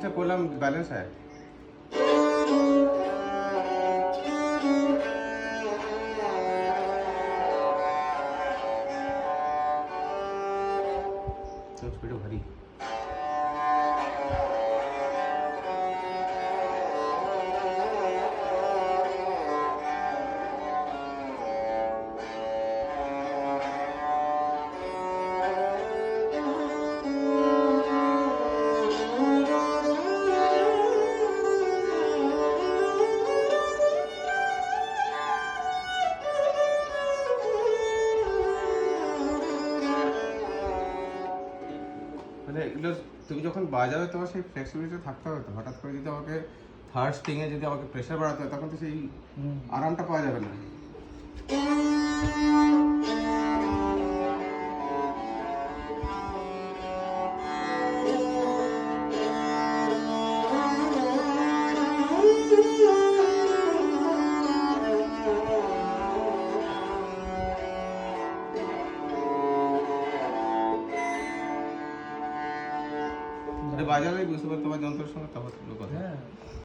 जिनिसটা করলাম ব্যালেন্স হয়। तो स्पीड भरी মানে এগুলো তুমি যখন বাজাবে তোমার সেই ফ্লেক্সিবিলিটি থাকতে হবে। তো হঠাৎ করে যদি আমাকে থার্ড স্ট্রিংয়ে যদি আমাকে প্রেশার বাড়াতে হয় তখন তো সেই আরামটা পাওয়া যাবে না। বাজালেই বুঝতে পারো তোমার যন্ত্রের সঙ্গে তফাৎ কথা।